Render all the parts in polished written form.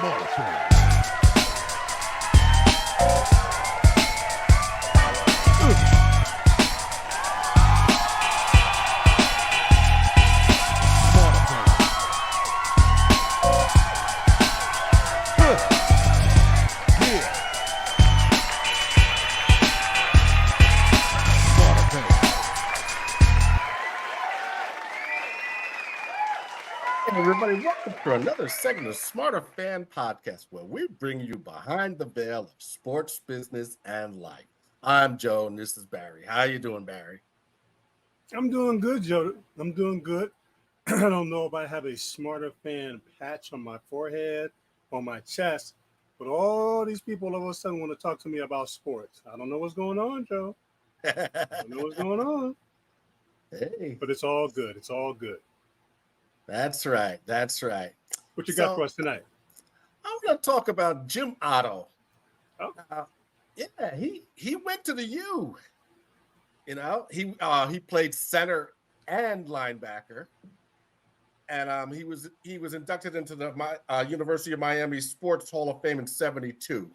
Smarterfan. Hey everybody, welcome to another segment of Smarterfan podcast, where we bring you behind the veil of sports, business, and life. I'm Joe, and this is Barry. How you doing, Barry? I'm doing good, Joe. I'm doing good. I don't know if I have a Smarterfan patch on my forehead or my chest, but all these people all of a sudden want to talk to me about sports. I don't know what's going on, Joe. I don't know what's going on. Hey, But it's all good. It's all good. that's right. That's right. What you got for us tonight? I'm going to talk about Jim Otto. Oh. Yeah, he went to the U. You know, he played center and linebacker, and he was inducted into the University of Miami Sports Hall of Fame in '72.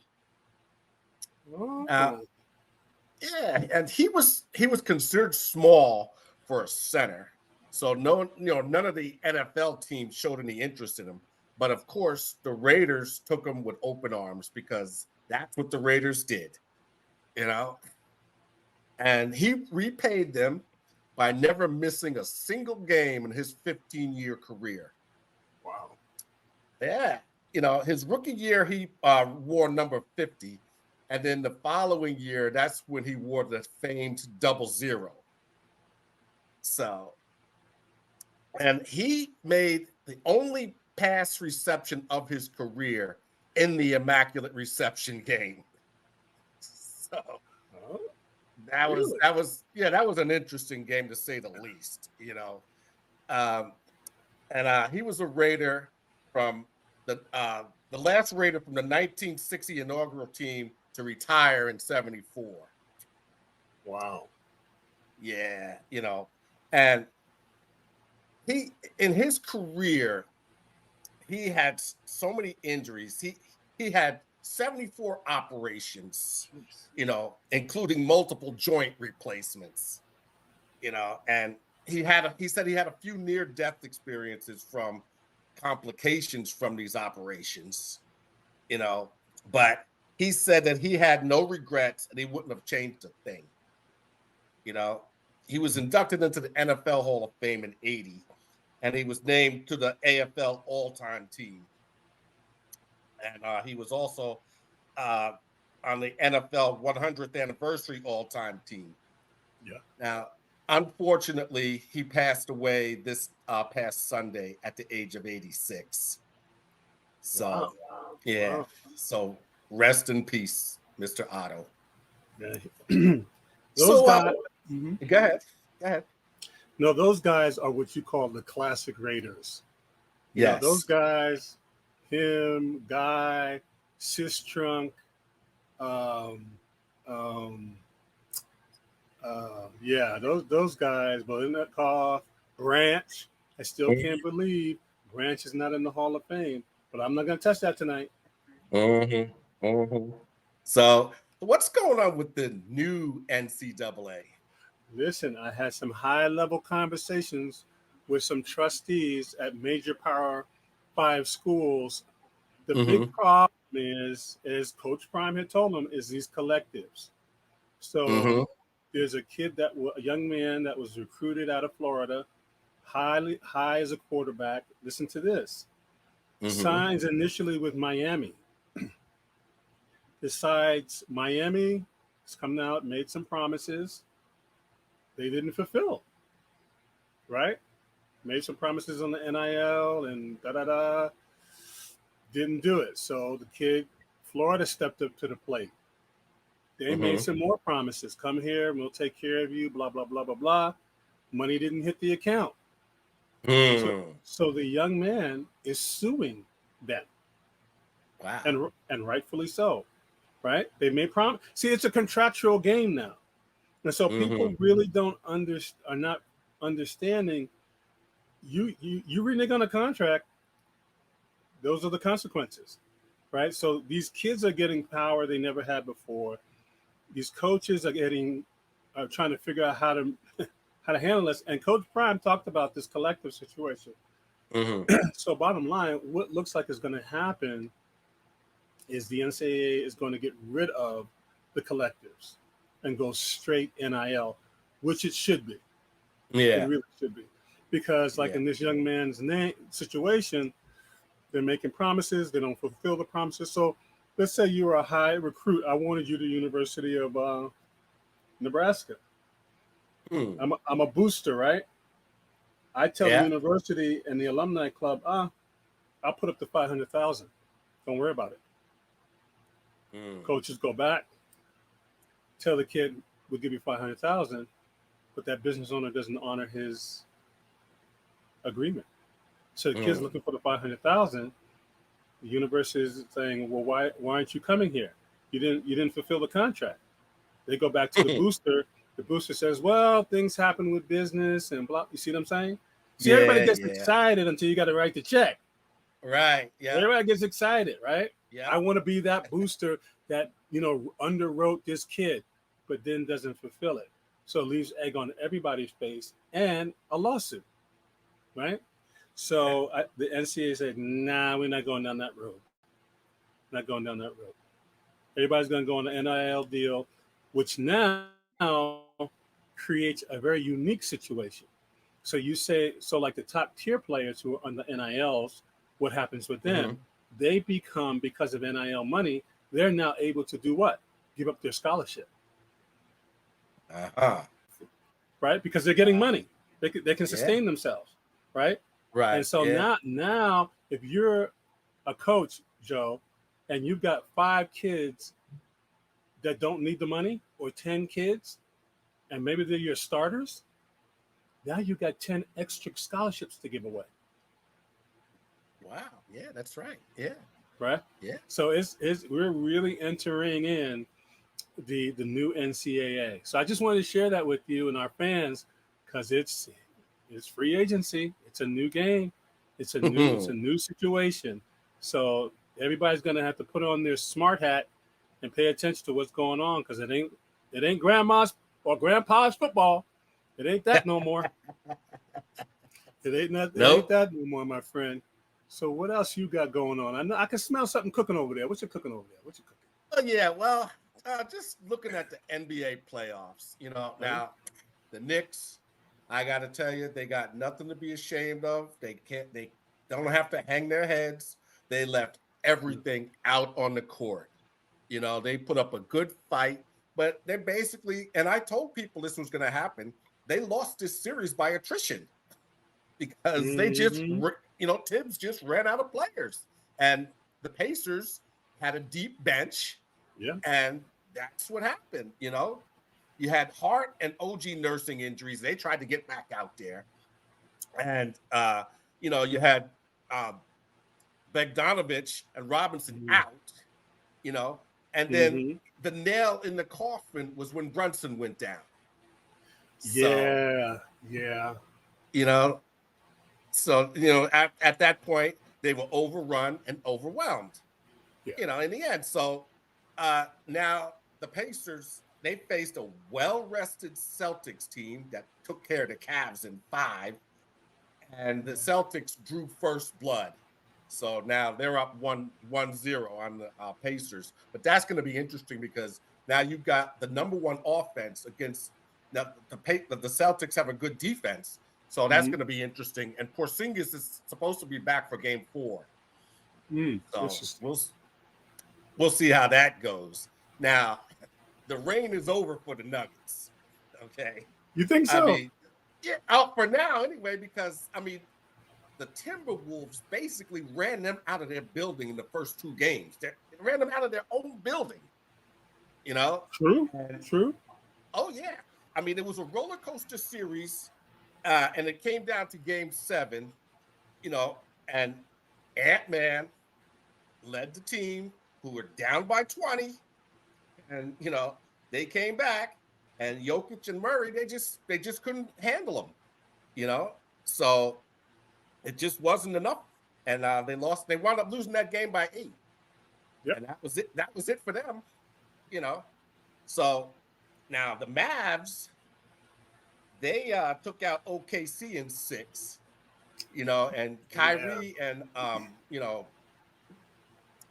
Oh. Yeah, and he was considered small for a center, so none of the NFL teams showed any interest in him. But of course, the Raiders took him with open arms because that's what the Raiders did, you know. And he repaid them by never missing a single game in his 15-year career. Wow. Yeah, his rookie year he wore number 50. And then the following year, that's when he wore the famed 00. So, and he made the only pass reception of his career in the Immaculate Reception game. So that was an interesting game to say the least, And he was a Raider from the last Raider from the 1960 inaugural team to retire in '74. Wow. Yeah, and he in his career, he had so many injuries. He had 74 operations, including multiple joint replacements, and he said he had a few near-death experiences from complications from these operations, but he said that he had no regrets and he wouldn't have changed a thing. He was inducted into the NFL Hall of Fame in '80, and he was named to the AFL all-time team. And he was also on the NFL 100th anniversary all-time team. Yeah. Now, unfortunately, he passed away this past Sunday at the age of 86. So, Wow. yeah. Wow. So, rest in peace, Mr. Otto. Yeah. Those guys. Go ahead. No, those guys are what you call the classic Raiders. Yes. Those guys, him, Guy, Sistrunk, those guys, Bolinokoff, Branch. I still can't believe Branch is not in the Hall of Fame, but I'm not going to touch that tonight. So, what's going on with the new NCAA? Listen, I had some high-level conversations with some trustees at major Power 5 schools. The big problem is, as Coach Prime had told them, is these collectives. So there's a young man that was recruited out of Florida, high as a quarterback. Listen to this. Signs initially with Miami. Decides Miami has come out, made some promises. They didn't fulfill, right? Made some promises on the NIL and didn't do it. So Florida stepped up to the plate. They made some more promises. Come here, we'll take care of you, blah, blah, blah, blah, blah. Money didn't hit the account. So the young man is suing them. Wow. And rightfully so, right? They made promise. See, it's a contractual game now. And so people really are not understanding. You renege on a contract, those are the consequences. right? So these kids are getting power they never had before. These coaches are trying to figure out how to how to handle this. And Coach Prime talked about this collective situation. Mm-hmm. So bottom line, what looks like is going to happen is the NCAA is going to get rid of the collectives and go straight NIL, which it should be. It Yeah. really should be. Because like Yeah. in this young man's situation, they're making promises. They don't fulfill the promises. So let's say you were a high recruit. I wanted you to the University of Nebraska. Mm. I'm a booster, right? I tell the Yeah. university and the alumni club, I'll put up to 500,000. Don't worry about it. Mm. Coaches go back, tell the kid, we'll give you 500,000, but that business owner doesn't honor his agreement. So the kid's looking for the 500,000. The university is saying, well, why aren't you coming here? You didn't fulfill the contract. They go back to the booster. The booster says, well, things happen with business and blah. You see what I'm saying? See, everybody Yeah. gets Yeah. excited until you got to write the check. Right. Yeah. Everybody gets excited, right? Yeah. I want to be that booster that, underwrote this kid, but then doesn't fulfill it. So it leaves egg on everybody's face and a lawsuit, right? So the NCAA said, nah, we're not going down that road. Not going down that road. Everybody's going to go on the NIL deal, which now creates a very unique situation. So you say, like the top tier players who are on the NILs, what happens with them? Mm-hmm. They become, because of NIL money, they're now able to do what? Give up their scholarship. Uh-huh. Right? Because they're getting money. They can sustain Yeah. themselves, right? Right. And so Yeah. now, if you're a coach, Joe, and you've got 5 kids that don't need the money, or 10 kids, and maybe they're your starters, now you got 10 extra scholarships to give away. Wow. Yeah, that's right. Yeah. Right? Yeah. So we're really entering in the new NCAA. So I just wanted to share that with you and our fans, because it's free agency. It's a new game. It's a new situation. So everybody's gonna have to put on their smart hat and pay attention to what's going on, because it ain't grandma's or grandpa's football. It ain't that no more. It ain't Nope. that no more, my friend. So what else you got going on? I know I can smell something cooking over there. What you cooking over there? What you cooking? Oh, yeah. Well, just looking at the NBA playoffs, now the Knicks, I got to tell you, they got nothing to be ashamed of. They don't have to hang their heads. They left everything out on the court. They put up a good fight, but they basically, and I told people this was going to happen, they lost this series by attrition because they just, Tibbs just ran out of players. And the Pacers had a deep bench. Yeah. And that's what happened. You had Hart and OG nursing injuries. They tried to get back out there. And, you had Bogdanovich and Robinson out, and then the nail in the coffin was when Brunson went down. So, at that point, they were overrun and overwhelmed, in the end. So now the Pacers, they faced a well-rested Celtics team that took care of the Cavs in 5, and the Celtics drew first blood. So now they're up 1-0 on the Pacers. But that's going to be interesting because now you've got the number 1 offense against the Celtics have a good defense. So that's going to be interesting. And Porzingis is supposed to be back for game 4. So we'll see how that goes. Now, the reign is over for the Nuggets. Okay. You think so? I mean, out for now anyway, because the Timberwolves basically ran them out of their building in the first 2 games. They ran them out of their own building. True. Oh, yeah. It was a roller coaster series, and it came down to game 7, and Ant-Man led the team, who were down by 20, and, they came back, and Jokic and Murray, they just couldn't handle them, So it just wasn't enough, and they wound up losing that game by 8. Yep. And that was it. That was it for them, you know. So now the Mavs, they took out OKC in 6, and Yeah. Kyrie and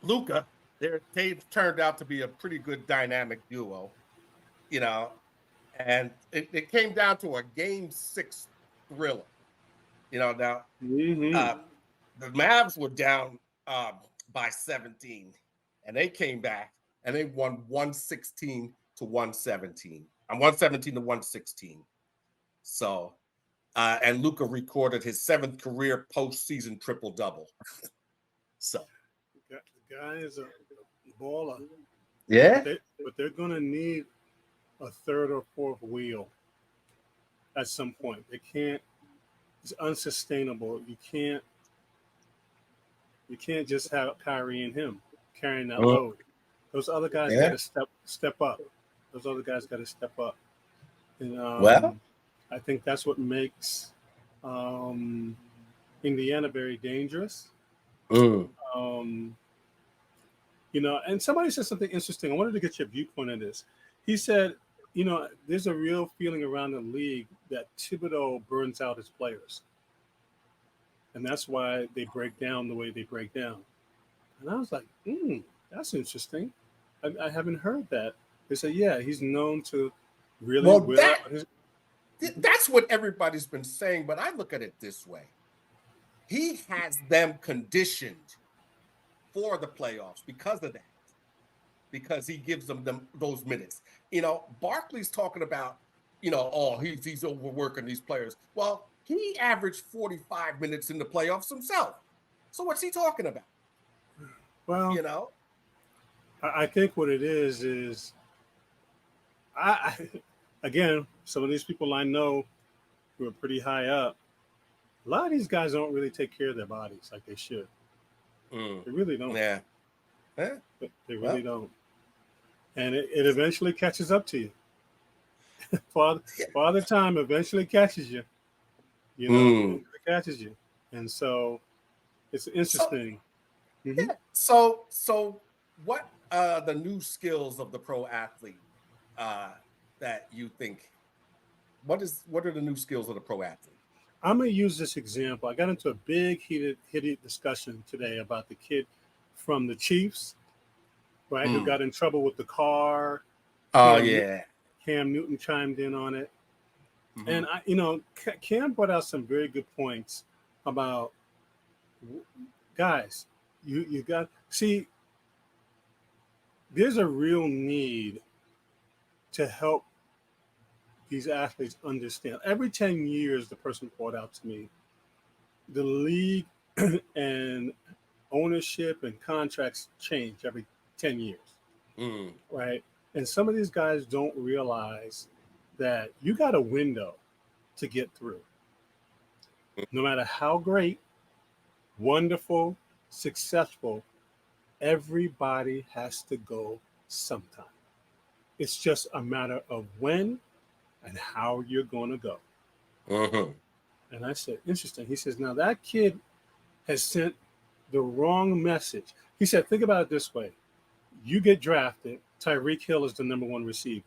Luca, they turned out to be a pretty good dynamic duo, you know, and it came down to a game 6 thriller. Now Mm-hmm. uh, the Mavs were down by 17, and they came back and they won 116 to 117. I'm 117 to 116. So, and Luca recorded his 7th career postseason triple double. So, The guy is a baller. yeah, But they're gonna need a third or fourth wheel at some point. They can't. It's unsustainable. You can't just have Kyrie and him carrying that load. Those other guys got yeah. to step up. Those other guys got to step up. And Well, I think that's what makes um, Indiana very dangerous. mm, Um, and somebody said something interesting. I wanted to get your viewpoint on this. He said, there's a real feeling around the league that Thibodeau burns out his players. And that's why they break down the way they break down. And I was like, that's interesting. I haven't heard that. They said, yeah, he's known to really well, wear out his. that's what everybody's been saying, but I look at it this way. He has them conditioned for the playoffs because of that, because he gives them those minutes. Barkley's talking about, oh, he's overworking these players. Well, he averaged 45 minutes in the playoffs himself. So what's he talking about? Well, I think what it is I again, some of these people I know who are pretty high up, a lot of these guys don't really take care of their bodies like they should. They really don't. Yeah. They really don't. And it eventually catches up to you. Father time eventually catches you. It catches you. And so it's interesting. So what the new skills of the pro athlete that you think? What are the new skills of the pro athlete? I'm going to use this example. I got into a big heated discussion today about the kid from the Chiefs, right, who got in trouble with the car. Oh, yeah. Cam Newton chimed in on it. And Cam brought out some very good points about, guys, you got, see, there's a real need to help these athletes understand. Every 10 years, the person brought out to me, the league and ownership and contracts change every 10 years, right? And some of these guys don't realize that you got a window to get through. No matter how great, wonderful, successful, everybody has to go sometime. It's just a matter of when and how you're going to go. And I said, interesting. He says, now that kid has sent the wrong message. He said, think about it this way. You get drafted, Tyreek Hill is the number 1 receiver.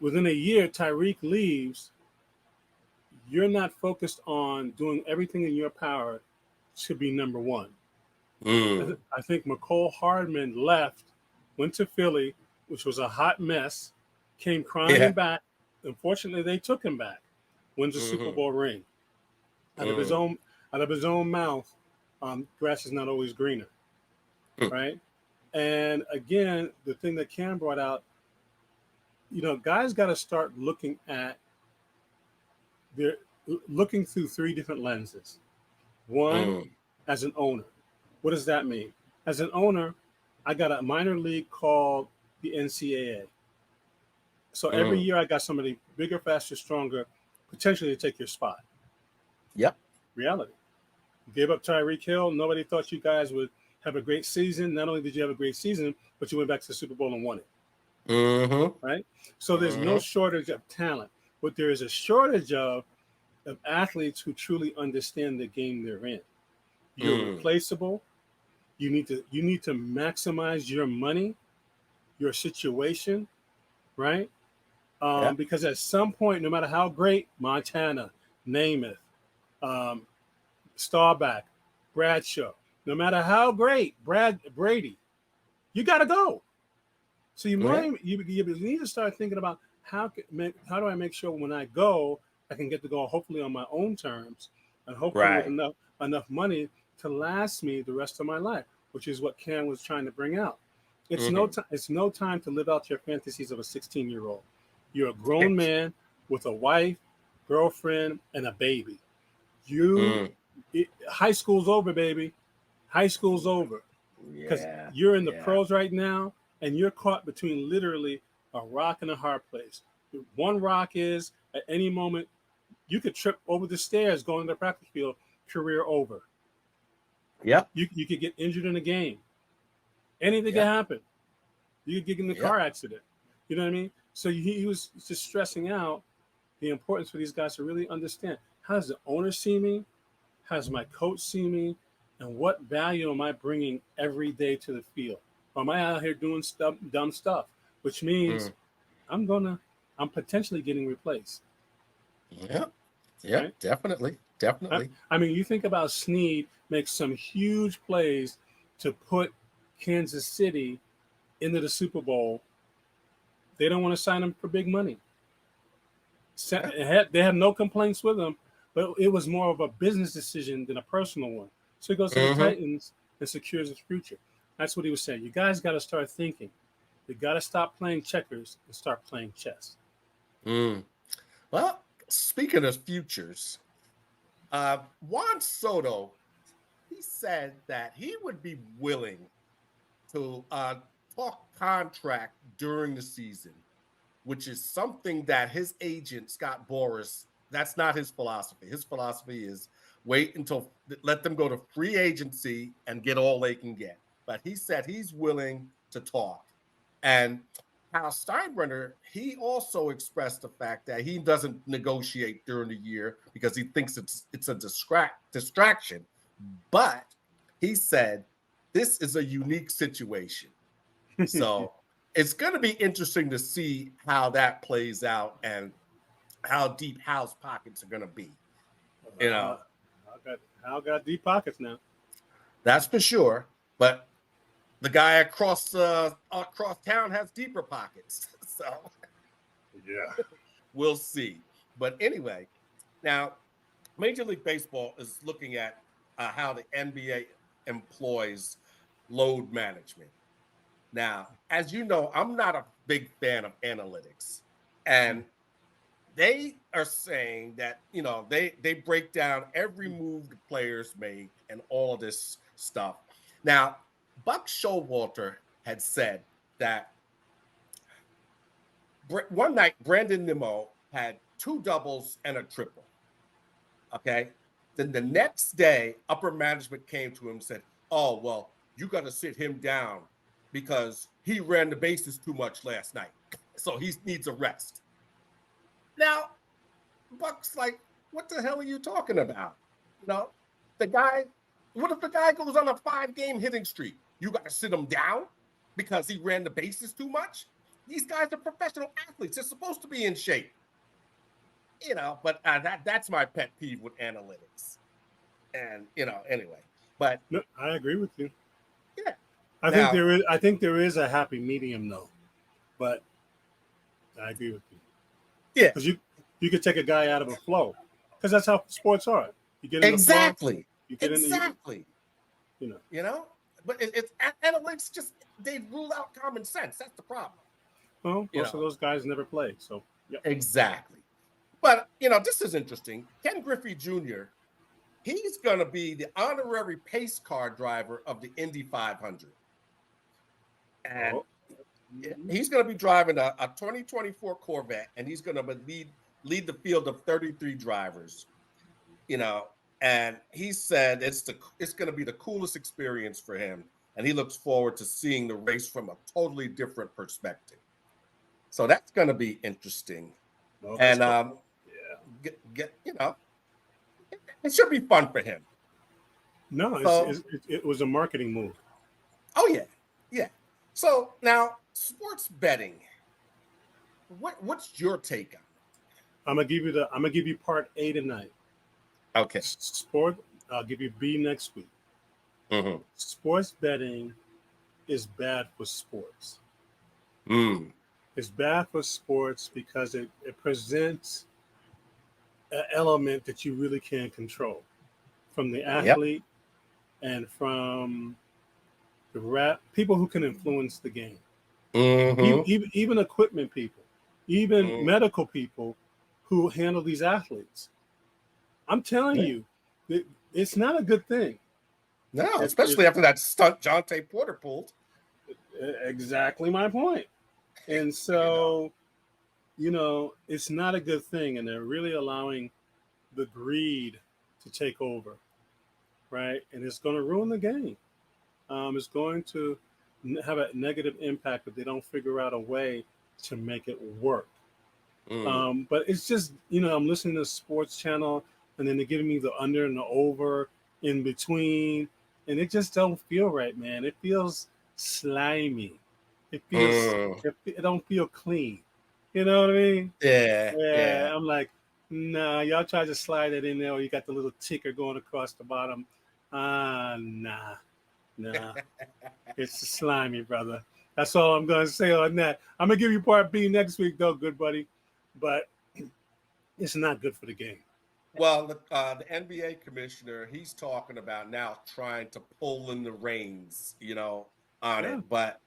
Within a year, Tyreek leaves. You're not focused on doing everything in your power to be number 1. I think McCole Hardman left, went to Philly, which was a hot mess, came crying back. Unfortunately, they took him back. Wins a Super Bowl ring. Out of his own mouth, grass is not always greener, right? And again, the thing that Cam brought out, guys got to start looking through 3 different lenses. One, as an owner. What does that mean? As an owner, I got a minor league called the NCAA. So every year I got somebody bigger, faster, stronger, potentially to take your spot. Yep. Reality. You gave up Tyreek Hill. Nobody thought you guys would have a great season. Not only did you have a great season, but you went back to the Super Bowl and won it. Right? So there's no shortage of talent. But there is a shortage of athletes who truly understand the game they're in. You're replaceable. You need to maximize your money, your situation, right? Because at some point, no matter how great Montana, Namath, um, Starback, Bradshaw, no matter how great Brady, you got to go. So you need to start thinking about how do I make sure when I go, I can get to go hopefully on my own terms, and hopefully with Right. enough money to last me the rest of my life, which is what Cam was trying to bring out. It's no time to live out your fantasies of a 16-year-old. You're a grown man with a wife, girlfriend, and a baby. High school's over, baby. High school's over. Because you're in the pros right now, and you're caught between literally a rock and a hard place. One rock is at any moment you could trip over the stairs going to the practice field, career over. Yep. You could get injured in a game. Anything can happen. You could get in a car accident. You know what I mean? So he was just stressing out the importance for these guys to really understand, how does the owner see me? How does my coach see me? And what value am I bringing every day to the field? Or am I out here doing dumb stuff? Which means I'm potentially getting replaced. Yeah. Right? Definitely. I mean, you think about Snead makes some huge plays to put Kansas City into the Super Bowl. They don't want to sign him for big money. They have no complaints with him, but it was more of a business decision than a personal one. So he goes to the Titans and secures his future. That's what he was saying. You guys got to start thinking. You got to stop playing checkers and start playing chess. Well, speaking of futures, Juan Soto, he said that he would be willing to talk contract during the season, which is something that his agent, Scott Boras, that's not his philosophy. His philosophy is let them go to free agency and get all they can get. But he said he's willing to talk. And Hal Steinbrenner, he also expressed the fact that he doesn't negotiate during the year because he thinks it's a distraction. But he said this is a unique situation. So it's going to be interesting to see how that plays out and how deep Hal's pockets are going to be. You know, Hal got deep pockets now. That's for sure. But the guy across town has deeper pockets. So we'll see. But anyway, now Major League Baseball is looking at how the NBA employs load management. Now, as you know, I'm not a big fan of analytics. And they are saying that, they break down every move the players make and all of this stuff. Now, Buck Showalter had said that one night Brandon Nimmo had 2 doubles and a triple. Okay. Then the next day, upper management came to him and said, "Oh, well, you got to sit him down because he ran the bases too much last night. So he needs a rest." Now, Buck's like, what the hell are you talking about? What if the guy goes on a 5-game hitting streak? You got to sit him down because he ran the bases too much? These guys are professional athletes. They're supposed to be in shape. But that's my pet peeve with analytics. And, anyway. But no, I agree with you. Yeah. I think there is a happy medium though. But I agree with you. Yeah. Because you could take a guy out of a flow. Because that's how sports are. You get in exactly. the flow. You get exactly. In the, But it's analytics just they rule out common sense. That's the problem. Well, most of those guys never play. So Exactly. But this is interesting. Ken Griffey Jr., he's going to be the honorary pace car driver of the Indy 500. And he's going to be driving a 2024 Corvette, and he's going to lead the field of 33 drivers. And he said it's going to be the coolest experience for him, and he looks forward to seeing the race from a totally different perspective. So that's going to be interesting. And it should be fun for him. No, it was a marketing move. Oh yeah, yeah. So now sports betting. What's your take on I'm gonna give you part A tonight. it? Okay. Sport. I'll give you B next week. Mm-hmm. Sports betting is bad for sports. Mm. It's bad for sports because it presents an element that you really can't control from the Yep. athlete and from the people who can influence the game. Mm-hmm. Even equipment people, even Mm. medical people who handle these athletes. I'm telling Yeah. you, it's not a good thing. No, It especially after that stunt Jonte Porter pulled. exactly my point. And You know. so, it's not a good thing, and they're really allowing the greed to take over, right? And it's going to ruin the game. It's going to have a negative impact if they don't figure out a way to make it work. Mm. But it's just, I'm listening to the sports channel, and then they're giving me the under and the over in between, and it just don't feel right, man. It feels slimy. Mm. It don't feel clean. You know what I mean? Yeah. Yeah. Yeah, I'm like, nah, y'all try to slide it in there, or you got the little ticker going across the bottom. Nah, it's slimy, brother. That's all I'm gonna say on that. I'm gonna give you part B next week, though, good buddy. But it's not good for the game. Well, the NBA commissioner, he's talking about now trying to pull in the reins, on Yeah. it. But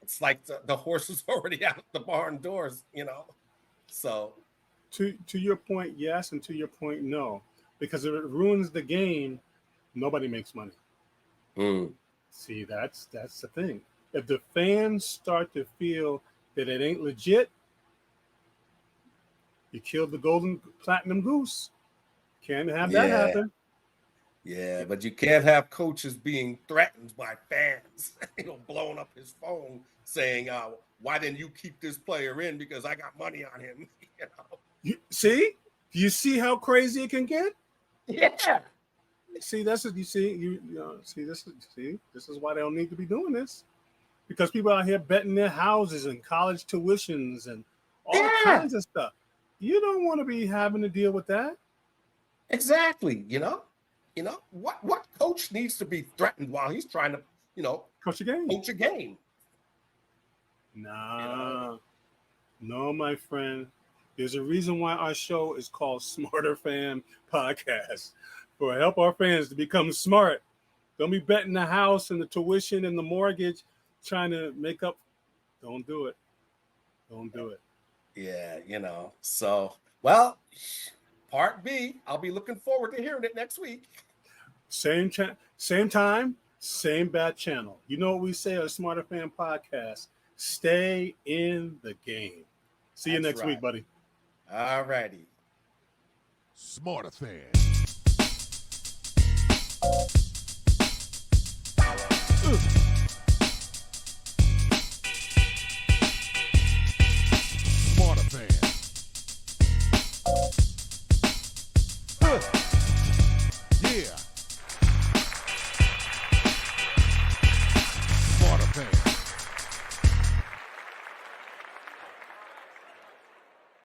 it's like the horse is already out the barn doors, So, To your point, yes, and to your point, no, because if it ruins the game, nobody makes money. mm. See, that's the thing. If the fans start to feel that it ain't legit, you killed the golden platinum goose. Can't have that Yeah. happen. Yeah, but you can't have coaches being threatened by fans, blowing up his phone saying, why didn't you keep this player in because I got money on him, See? Do you see how crazy it can get? Yeah. See, that's what you see. This is why they don't need to be doing this, because people out here betting their houses and college tuitions and all Yeah, kinds of stuff. You don't want to be having to deal with that. exactly. What coach needs to be threatened while he's trying to, Coach the game. coach a game? Nah, no, my friend. There's a reason why our show is called Smarterfan Podcast, for help our fans to become smart. Don't be betting the house and the tuition and the mortgage, trying to make up. Don't do it. Don't do it. Yeah, So, well, part B, I'll be looking forward to hearing it next week. Same time, same bad channel. You know what we say on Smarterfan Podcast? Stay in the game. See you next week, buddy. All righty. Smarterfan.